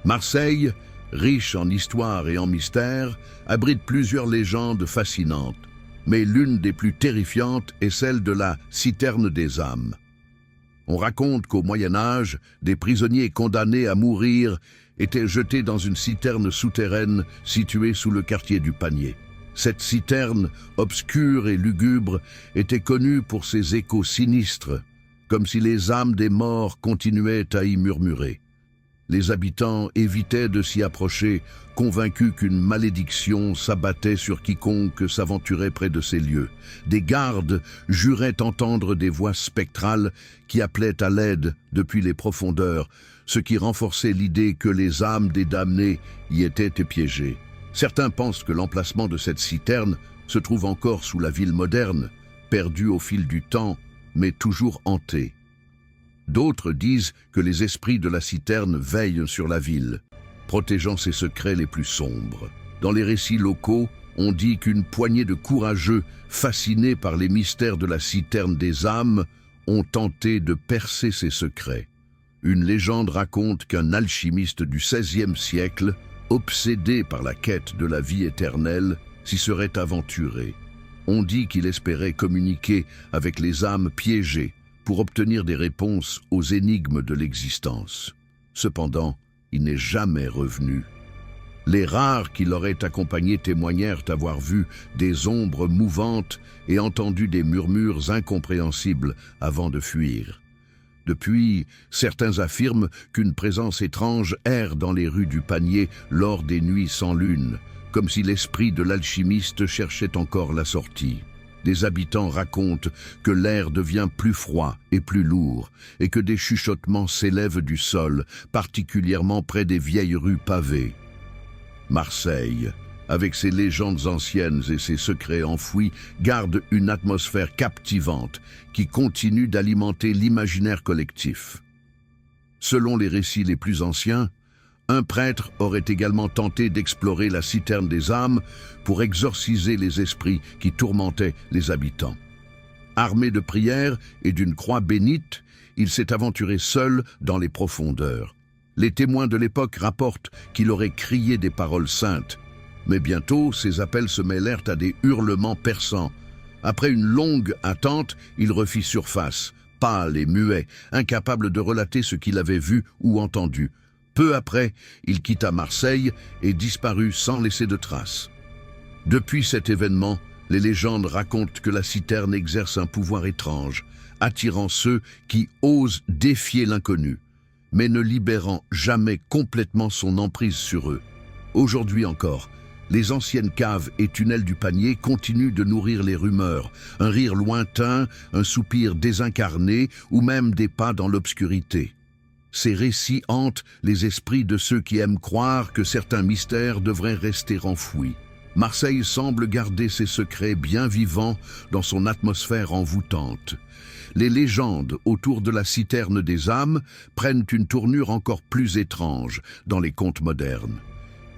Marseille, riche en histoire et en mystère, abrite plusieurs légendes fascinantes, mais l'une des plus terrifiantes est celle de la citerne des âmes. On raconte qu'au Moyen-Âge, des prisonniers condamnés à mourir étaient jetés dans une citerne souterraine située sous le quartier du Panier. Cette citerne, obscure et lugubre, était connue pour ses échos sinistres, comme si les âmes des morts continuaient à y murmurer. Les habitants évitaient de s'y approcher, convaincus qu'une malédiction s'abattait sur quiconque s'aventurait près de ces lieux. Des gardes juraient entendre des voix spectrales qui appelaient à l'aide depuis les profondeurs, ce qui renforçait l'idée que les âmes des damnés y étaient piégées. Certains pensent que l'emplacement de cette citerne se trouve encore sous la ville moderne, perdue au fil du temps, mais toujours hantée. D'autres disent que les esprits de la citerne veillent sur la ville, protégeant ses secrets les plus sombres. Dans les récits locaux, on dit qu'une poignée de courageux, fascinés par les mystères de la citerne des âmes, ont tenté de percer ses secrets. Une légende raconte qu'un alchimiste du XVIe siècle, obsédé par la quête de la vie éternelle, s'y serait aventuré. On dit qu'il espérait communiquer avec les âmes piégées, pour obtenir des réponses aux énigmes de l'existence. Cependant, il n'est jamais revenu. Les rares qui l'auraient accompagné témoignèrent avoir vu des ombres mouvantes et entendu des murmures incompréhensibles avant de fuir. Depuis, certains affirment qu'une présence étrange erre dans les rues du Panier lors des nuits sans lune, comme si l'esprit de l'alchimiste cherchait encore la sortie. Des habitants racontent que l'air devient plus froid et plus lourd et que des chuchotements s'élèvent du sol, particulièrement près des vieilles rues pavées. Marseille, avec ses légendes anciennes et ses secrets enfouis, garde une atmosphère captivante qui continue d'alimenter l'imaginaire collectif. Selon les récits les plus anciens, un prêtre aurait également tenté d'explorer la citerne des âmes pour exorciser les esprits qui tourmentaient les habitants. Armé de prières et d'une croix bénite, il s'est aventuré seul dans les profondeurs. Les témoins de l'époque rapportent qu'il aurait crié des paroles saintes, mais bientôt ses appels se mêlèrent à des hurlements perçants. Après une longue attente, il refit surface, pâle et muet, incapable de relater ce qu'il avait vu ou entendu. Peu après, il quitta Marseille et disparut sans laisser de traces. Depuis cet événement, les légendes racontent que la citerne exerce un pouvoir étrange, attirant ceux qui osent défier l'inconnu, mais ne libérant jamais complètement son emprise sur eux. Aujourd'hui encore, les anciennes caves et tunnels du Panier continuent de nourrir les rumeurs, un rire lointain, un soupir désincarné ou même des pas dans l'obscurité. Ces récits hantent les esprits de ceux qui aiment croire que certains mystères devraient rester enfouis. Marseille semble garder ses secrets bien vivants dans son atmosphère envoûtante. Les légendes autour de la citerne des âmes prennent une tournure encore plus étrange dans les contes modernes.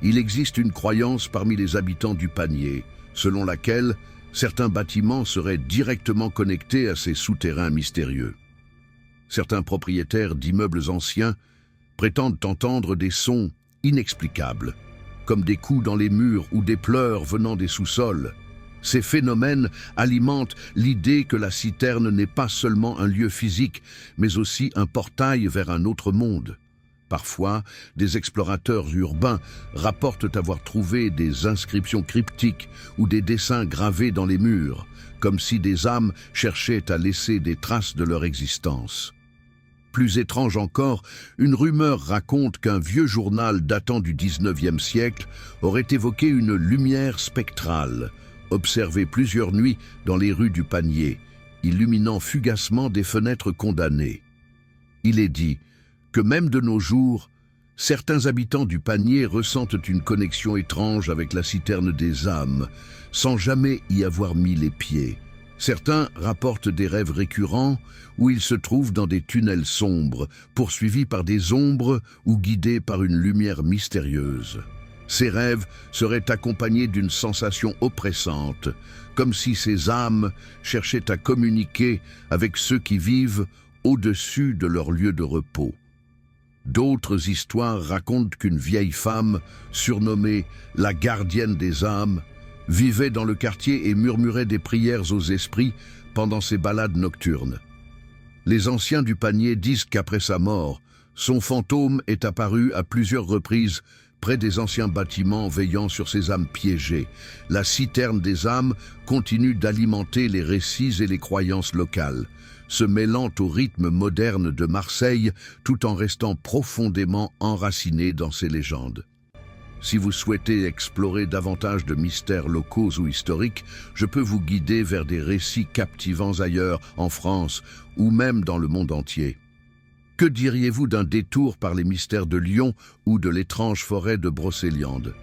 Il existe une croyance parmi les habitants du Panier, selon laquelle certains bâtiments seraient directement connectés à ces souterrains mystérieux. Certains propriétaires d'immeubles anciens prétendent entendre des sons inexplicables, comme des coups dans les murs ou des pleurs venant des sous-sols. Ces phénomènes alimentent l'idée que la citerne n'est pas seulement un lieu physique, mais aussi un portail vers un autre monde. Parfois, des explorateurs urbains rapportent avoir trouvé des inscriptions cryptiques ou des dessins gravés dans les murs, comme si des âmes cherchaient à laisser des traces de leur existence. Plus étrange encore, une rumeur raconte qu'un vieux journal datant du XIXe siècle aurait évoqué une lumière spectrale, observée plusieurs nuits dans les rues du Panier, illuminant fugacement des fenêtres condamnées. Il est dit que même de nos jours, certains habitants du Panier ressentent une connexion étrange avec la citerne des âmes, sans jamais y avoir mis les pieds. Certains rapportent des rêves récurrents où ils se trouvent dans des tunnels sombres, poursuivis par des ombres ou guidés par une lumière mystérieuse. Ces rêves seraient accompagnés d'une sensation oppressante, comme si ces âmes cherchaient à communiquer avec ceux qui vivent au-dessus de leur lieu de repos. D'autres histoires racontent qu'une vieille femme, surnommée la gardienne des âmes, vivait dans le quartier et murmurait des prières aux esprits pendant ses balades nocturnes. Les anciens du panier disent qu'après sa mort, son fantôme est apparu à plusieurs reprises près des anciens bâtiments veillant sur ces âmes piégées. La citerne des âmes continue d'alimenter les récits et les croyances locales, se mêlant au rythme moderne de Marseille tout en restant profondément enracinée dans ses légendes. Si vous souhaitez explorer davantage de mystères locaux ou historiques, je peux vous guider vers des récits captivants ailleurs, en France ou même dans le monde entier. Que diriez-vous d'un détour par les mystères de Lyon ou de l'étrange forêt de Brocéliande ?